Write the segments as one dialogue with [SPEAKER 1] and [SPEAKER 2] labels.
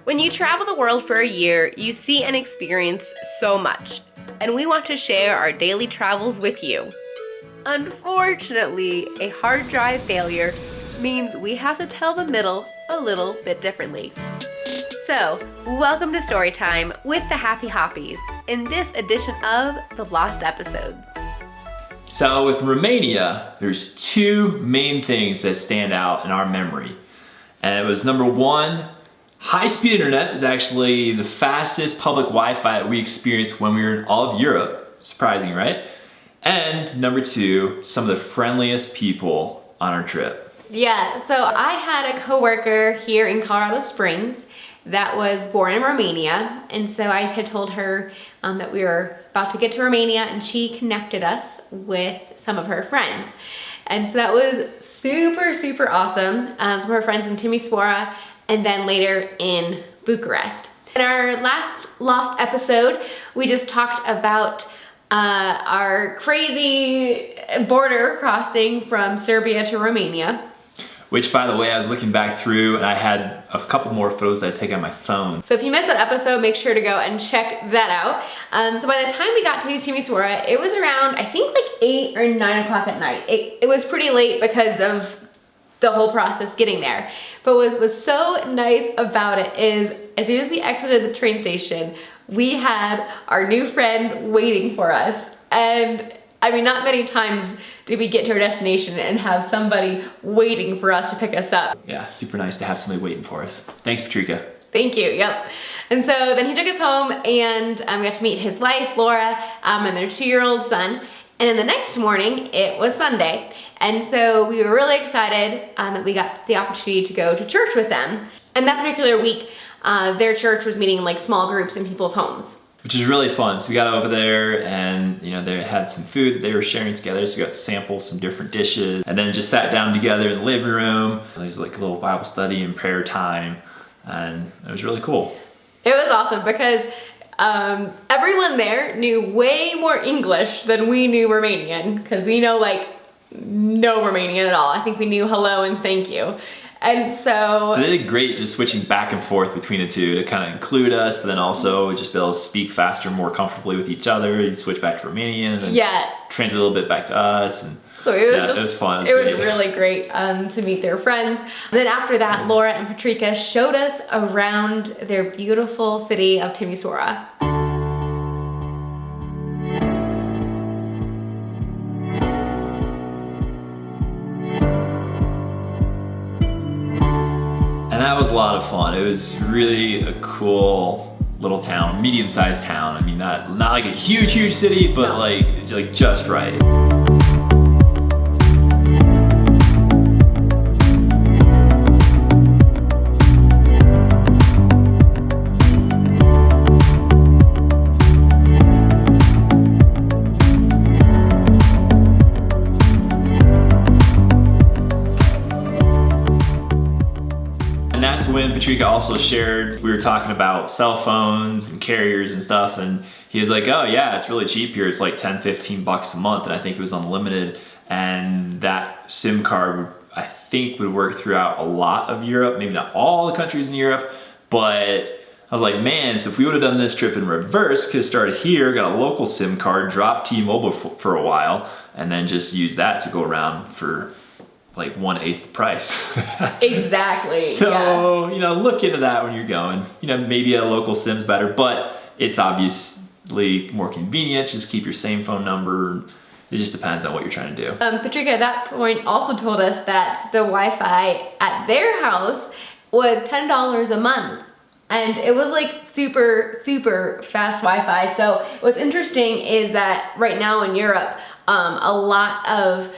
[SPEAKER 1] When you travel the world for a year, you see and experience so much, and we want to share our daily travels with you. Unfortunately, a hard drive failure means we have to tell the middle a little bit differently. So, welcome to Storytime with the Happy Hoppies in this edition of the Lost Episodes.
[SPEAKER 2] So with Romania, there's two main things that stand out in our memory. And it was number one, high-speed internet is actually the fastest public Wi-Fi that we experienced when we were in all of Europe. Surprising, right? And number two, some of the friendliest people on our trip.
[SPEAKER 3] Yeah, so I had a coworker here in Colorado Springs that was born in Romania, and so I had told her that we were about to get to Romania, and she connected us with some of her friends. And so that was super awesome. Some of her friends in Timisoara, and then later in Bucharest. In our last Lost episode, we just talked about our crazy border crossing from Serbia to Romania.
[SPEAKER 2] Which, by the way, I was looking back through and I had a couple more photos that I take on my phone.
[SPEAKER 3] So if you missed that episode, make sure to go and check that out. So by the time we got to Timisoara, it was around, I think like 8 or 9 o'clock at night. It was pretty late because of the whole process getting there. But what was so nice about it is, as soon as we exited the train station, we had our new friend waiting for us. And I mean, not many times do we get to our destination and have somebody waiting for us to pick us up.
[SPEAKER 2] Yeah, super nice to have somebody waiting for us. Thanks, Patrika.
[SPEAKER 3] Thank you, yep. And so then he took us home and we got to meet his wife, Laura, and their 2-year-old son. And then the next morning, it was Sunday. And so we were really excited that we got the opportunity to go to church with them. And that particular week, their church was meeting in like small groups in people's homes.
[SPEAKER 2] Which is really fun. So we got over there and they had some food they were sharing together. So we got to sample some different dishes and then just sat down together in the living room. There was like a little Bible study and prayer time. And it was really cool.
[SPEAKER 3] It was awesome because everyone there knew way more English than we knew Romanian, because we know like no Romanian at all. I think we knew hello and thank you. And so
[SPEAKER 2] they did great just switching back and forth between the two to kind of include us, but then also just be able to speak faster, more comfortably with each other. You'd switch back to Romanian and then translate a little bit back to us. And
[SPEAKER 3] so it was
[SPEAKER 2] it was fun.
[SPEAKER 3] It was really great to meet their friends. And then after that, Laura and Patrika showed us around their beautiful city of Timisoara.
[SPEAKER 2] And that was a lot of fun. It was really a cool little town, medium-sized town. I mean, not like a huge city, but like just right. When Patrika also shared, we were talking about cell phones and carriers and stuff, and he was like, oh yeah, it's really cheap here. It's like 10-15 bucks a month, and I think it was unlimited. And that SIM card, I think, would work throughout a lot of Europe, maybe not all the countries in Europe, but I was like, man, so if we would have done this trip in reverse, we could have started here, got a local SIM card, dropped T-Mobile for a while, and then just used that to go around for like 1/8 the price.
[SPEAKER 3] Exactly.
[SPEAKER 2] So, look into that when you're going. Maybe a local SIM's better, but it's obviously more convenient. Just keep your same phone number. It just depends on what you're trying to do.
[SPEAKER 3] Patrika at that point also told us that the Wi-Fi at their house was $10 a month. And it was like super fast Wi-Fi. So what's interesting is that right now in Europe, a lot of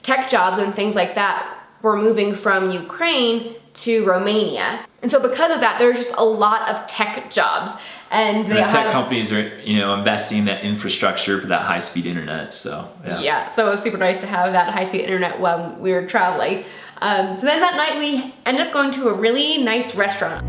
[SPEAKER 3] tech jobs and things like that were moving from Ukraine to Romania. And so because of that, there's just a lot of tech jobs. And the
[SPEAKER 2] tech companies are, investing in that infrastructure for that high-speed internet, so
[SPEAKER 3] yeah. So it was super nice to have that high-speed internet when we were traveling. So then that night we ended up going to a really nice restaurant.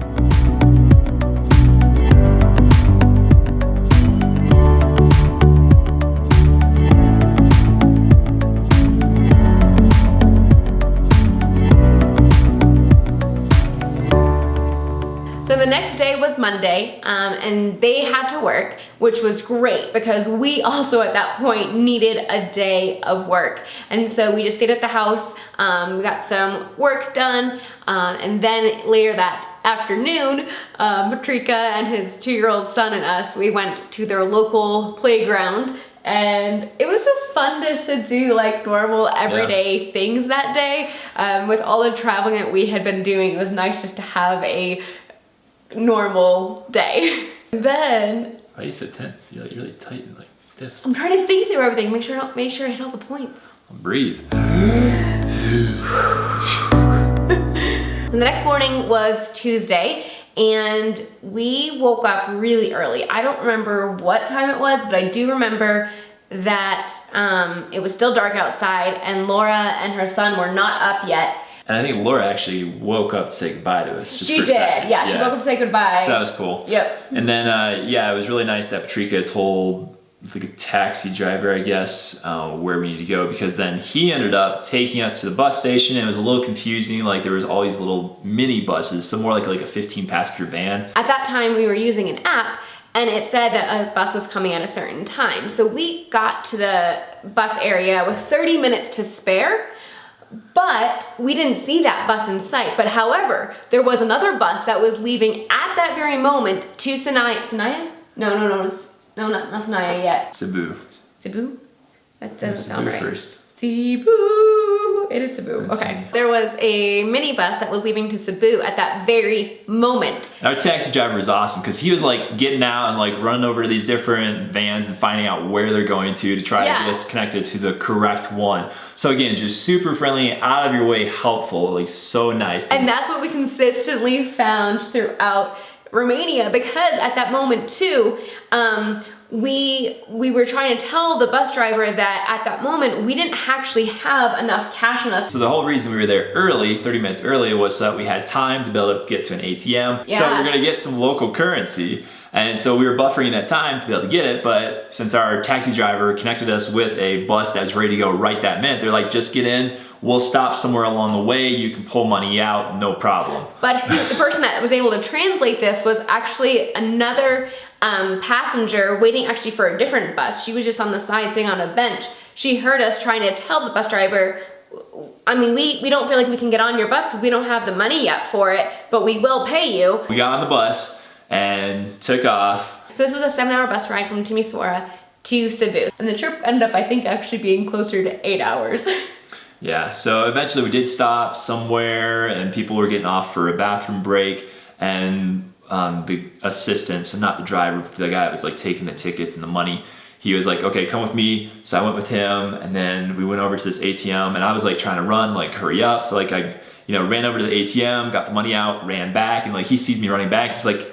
[SPEAKER 3] So the next day was Monday, and they had to work, which was great because we also at that point needed a day of work. And so we just stayed at the house, we got some work done, and then later that afternoon, Patrika and his 2-year-old son and us, we went to their local playground. And it was just fun just to do like normal everyday things that day. With all the traveling that we had been doing, it was nice just to have a normal day. Then
[SPEAKER 2] why are you so tense? You're like really tight and like stiff.
[SPEAKER 3] I'm trying to think through everything, make sure I hit all the points.
[SPEAKER 2] Breathe.
[SPEAKER 3] The next morning was Tuesday, and we woke up really early. I don't remember what time it was, but I do remember that it was still dark outside, and Laura and her son were not up yet.
[SPEAKER 2] And I think Laura actually woke up to say goodbye to us.
[SPEAKER 3] She did, yeah. She woke up to say goodbye.
[SPEAKER 2] So that was cool.
[SPEAKER 3] Yep.
[SPEAKER 2] And then, yeah, it was really nice that Patrika told like a taxi driver, I guess, where we need to go, because then he ended up taking us to the bus station. It was a little confusing. Like there was all these little mini buses, so more like a 15-passenger van. At
[SPEAKER 3] that time, we were using an app, and it said that a bus was coming at a certain time. So we got to the bus area with 30 minutes to spare. But we didn't see that bus in sight. But however, there was another bus that was leaving at that very moment to Sinaia. Sinaia? No, not Sinaia yet.
[SPEAKER 2] Cebu.
[SPEAKER 3] Cebu? That doesn't sound right.
[SPEAKER 2] First.
[SPEAKER 3] Cebu. It is Cebu. Okay. There was a minibus that was leaving to Cebu at that very moment.
[SPEAKER 2] Our taxi driver was awesome because he was like getting out and like running over to these different vans and finding out where they're going to try to get us connected to the correct one. So again, just super friendly, out of your way, helpful, like so nice.
[SPEAKER 3] And that's what we consistently found throughout Romania, because at that moment too, we were trying to tell the bus driver that at that moment we didn't actually have enough cash on us.
[SPEAKER 2] So the whole reason we were there early, 30 minutes early, was so that we had time to be able to get to an ATM.
[SPEAKER 3] Yeah.
[SPEAKER 2] So we were gonna get some local currency. And so we were buffering that time to be able to get it, but since our taxi driver connected us with a bus that's ready to go right that minute, they're like, just get in, we'll stop somewhere along the way, you can pull money out, no problem.
[SPEAKER 3] But the person that was able to translate this was actually another passenger waiting actually for a different bus. She was just on the side sitting on a bench. She heard us trying to tell the bus driver, I mean, we don't feel like we can get on your bus because we don't have the money yet for it, but we will pay you.
[SPEAKER 2] We got on the bus and took off.
[SPEAKER 3] So this was a 7-hour bus ride from Timisoara to Sibiu. And the trip ended up, I think, actually being closer to 8 hours.
[SPEAKER 2] Yeah, so eventually we did stop somewhere and people were getting off for a bathroom break, and the assistant, so not the driver, but the guy that was like taking the tickets and the money, he was like, okay, come with me. So I went with him, and then we went over to this ATM, and I was like trying to run, like hurry up. So like I, ran over to the ATM, got the money out, ran back, and like he sees me running back, he's like,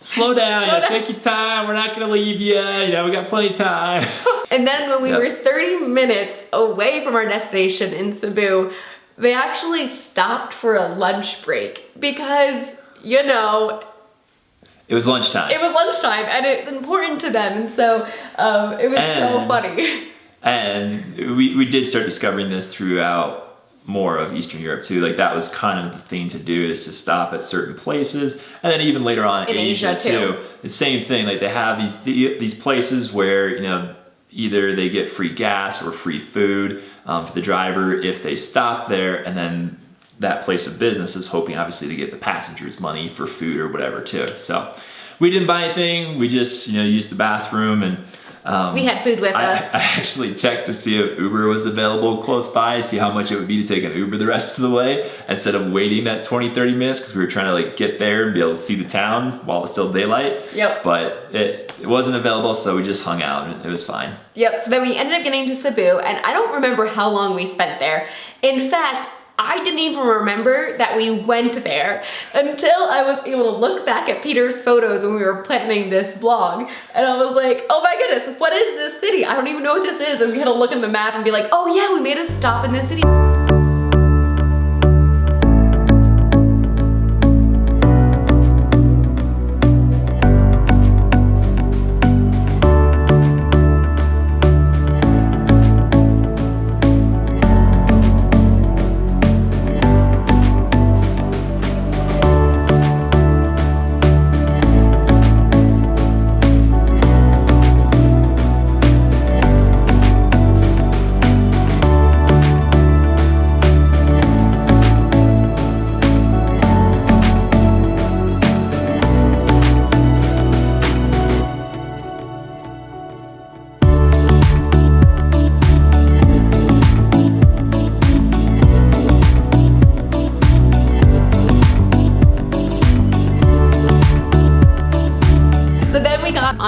[SPEAKER 2] slow down, take your time, we're not gonna leave you, we got plenty of time.
[SPEAKER 3] And then when we were 30 minutes away from our destination in Cebu, they actually stopped for a lunch break because,
[SPEAKER 2] it was lunchtime.
[SPEAKER 3] It was lunchtime, and it's important to them, and so it was so funny.
[SPEAKER 2] And we did start discovering this throughout more of Eastern Europe too. Like that was kind of the thing to do, is to stop at certain places, and then even later on in Asia too. The same thing. Like they have these places where either they get free gas or free food for the driver if they stop there, and then that place of business is hoping obviously to get the passengers money for food or whatever too. So we didn't buy anything. We just used the bathroom, and
[SPEAKER 3] we had food with us.
[SPEAKER 2] I actually checked to see if Uber was available close by, see how much it would be to take an Uber the rest of the way instead of waiting that 20-30 minutes, because we were trying to like get there and be able to see the town while it was still daylight.
[SPEAKER 3] Yep.
[SPEAKER 2] But it wasn't available, so we just hung out and it was fine.
[SPEAKER 3] Yep, so then we ended up getting to Cebu, and I don't remember how long we spent there. In fact, I didn't even remember that we went there until I was able to look back at Peter's photos when we were planning this vlog. And I was like, oh my goodness, what is this city? I don't even know what this is. And we had to look in the map and be like, oh yeah, we made a stop in this city.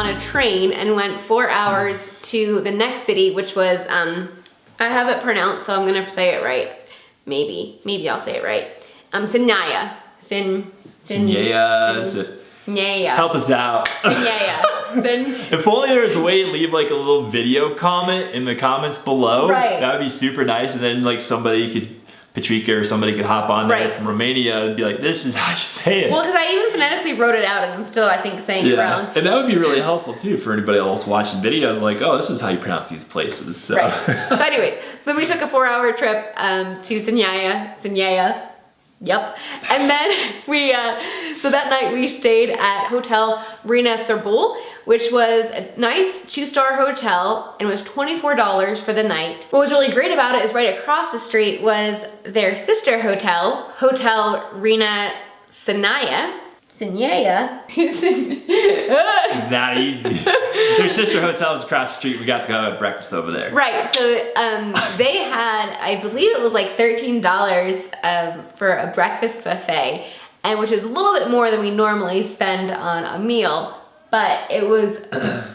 [SPEAKER 3] on a train and went 4 hours to the next city, which was, I have it pronounced, so I'm gonna say it right. Maybe I'll say it right. Sinaia.
[SPEAKER 2] Sinaia. Help us out.
[SPEAKER 3] Sinaia.
[SPEAKER 2] If only there was a way to leave like a little video comment in the comments below.
[SPEAKER 3] Right.
[SPEAKER 2] That would be super nice, and then like Patrica or somebody could hop on there from Romania and be like, this is how you say it.
[SPEAKER 3] Well, because I even phonetically wrote it out and I'm still, I think, saying it wrong.
[SPEAKER 2] And that would be really helpful too for anybody else watching videos like, oh, this is how you pronounce these places. So.
[SPEAKER 3] Right. So anyways, so we took a 4-hour trip to Sinaia. Yep. And then so that night we stayed at Hotel Rina Cebu, which was a nice 2-star hotel, and it was $24 for the night. What was really great about it is right across the street was their sister hotel, Hotel Rina Sinaia.
[SPEAKER 2] It's not easy. Their sister hotel is across the street. We got to go have breakfast over there.
[SPEAKER 3] Right, so they had, I believe it was like $13 for a breakfast buffet, and which is a little bit more than we normally spend on a meal, but it was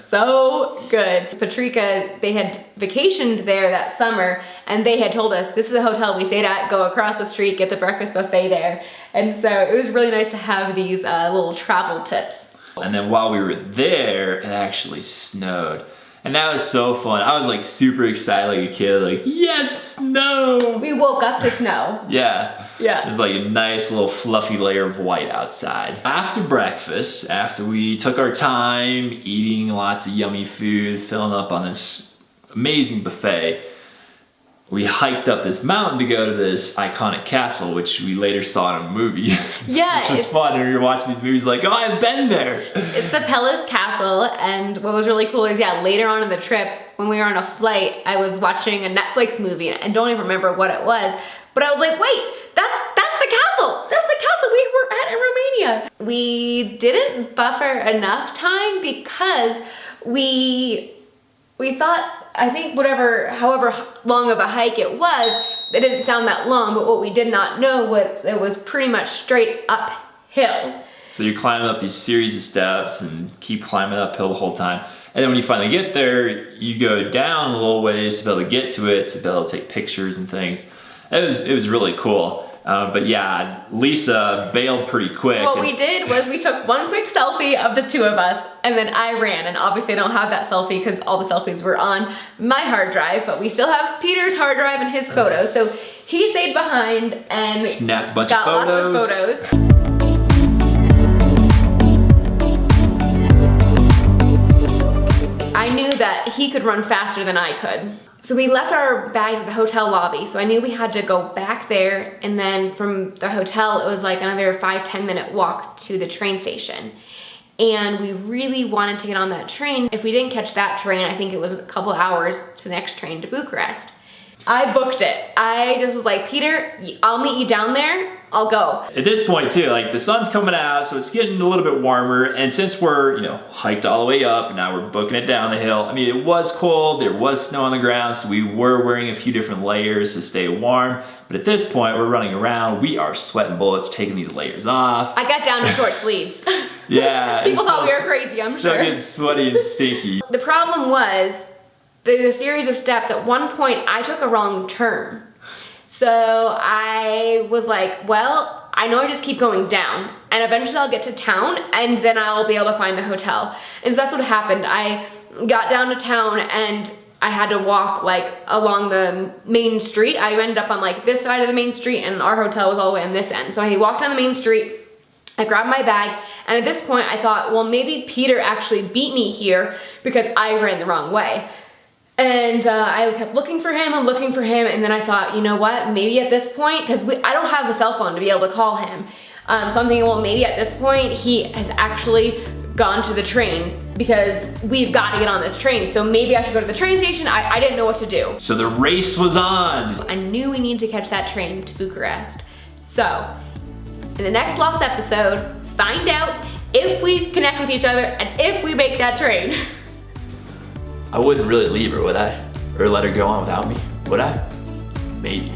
[SPEAKER 3] so good. Patrica, they had vacationed there that summer, and they had told us, this is a hotel we stayed at, go across the street, get the breakfast buffet there. And so it was really nice to have these little travel tips.
[SPEAKER 2] And then while we were there, it actually snowed. And that was so fun. I was like super excited like a kid, like, yes, snow!
[SPEAKER 3] We woke up to snow.
[SPEAKER 2] Yeah.
[SPEAKER 3] Yeah.
[SPEAKER 2] There's like a nice little fluffy layer of white outside. After breakfast, after we took our time eating lots of yummy food, filling up on this amazing buffet, we hiked up this mountain to go to this iconic castle, which we later saw in a movie.
[SPEAKER 3] Yeah.
[SPEAKER 2] Which was fun, and you're watching these movies like, oh, I've been there.
[SPEAKER 3] It's the Palace Castle, and what was really cool is, later on in the trip, when we were on a flight, I was watching a Netflix movie, and I don't even remember what it was, but I was like, wait, that's the castle! That's the castle we were at in Romania! We didn't buffer enough time because we thought, I think however long of a hike it was, it didn't sound that long, but what we did not know was it was pretty much straight uphill.
[SPEAKER 2] So you're climbing up these series of steps and keep climbing uphill the whole time. And then when you finally get there, you go down a little ways to be able to get to it, to be able to take pictures and things. It was really cool. But yeah, Lisa bailed pretty quick.
[SPEAKER 3] So what we did was we took one quick selfie of the two of us, and then I ran. And obviously I don't have that selfie because all the selfies were on my hard drive, but we still have Peter's hard drive and his photos. So he stayed behind and
[SPEAKER 2] snapped a bunch
[SPEAKER 3] got
[SPEAKER 2] of photos.
[SPEAKER 3] Lots of photos. I knew that he could run faster than I could. So we left our bags at the hotel lobby, so I knew we had to go back there, and then from the hotel, it was like another 5-10 minute walk to the train station. And we really wanted to get on that train. If we didn't catch that train, I think it was a couple hours to the next train to Bucharest. I booked it. I just was like, Peter, I'll meet you down there. I'll go.
[SPEAKER 2] At this point too, like the sun's coming out, so it's getting a little bit warmer. And since we're, hiked all the way up, and now we're booking it down the hill. I mean, it was cold, there was snow on the ground, so we were wearing a few different layers to stay warm. But at this point, we're running around, we are sweating bullets, taking these layers off.
[SPEAKER 3] I got down to short sleeves.
[SPEAKER 2] Yeah.
[SPEAKER 3] People thought we were crazy, I'm
[SPEAKER 2] still
[SPEAKER 3] sure.
[SPEAKER 2] getting sweaty and stinky.
[SPEAKER 3] The problem was, the series of steps, at one point, I took a wrong turn. So I was like, well, I know I just keep going down, and eventually I'll get to town, and then I'll be able to find the hotel. And so that's what happened. I got down to town, and I had to walk like along the main street. I ended up on like this side of the main street, and our hotel was all the way on this end. So I walked down the main street, I grabbed my bag, and at this point I thought, well, maybe Peter actually beat me here because I ran the wrong way. And I kept looking for him, and then I thought, you know what, maybe at this point, because I don't have a cell phone to be able to call him, so I'm thinking, well, maybe at this point, he has actually gone to the train, because we've got to get on this train, so maybe I should go to the train station. I didn't know what to do.
[SPEAKER 2] So the race was on.
[SPEAKER 3] I knew we needed to catch that train to Bucharest. So, in the next Lost episode, find out if we connect with each other, and if we make that train.
[SPEAKER 2] I wouldn't really leave her, would I? Or let her go on without me, would I? Maybe.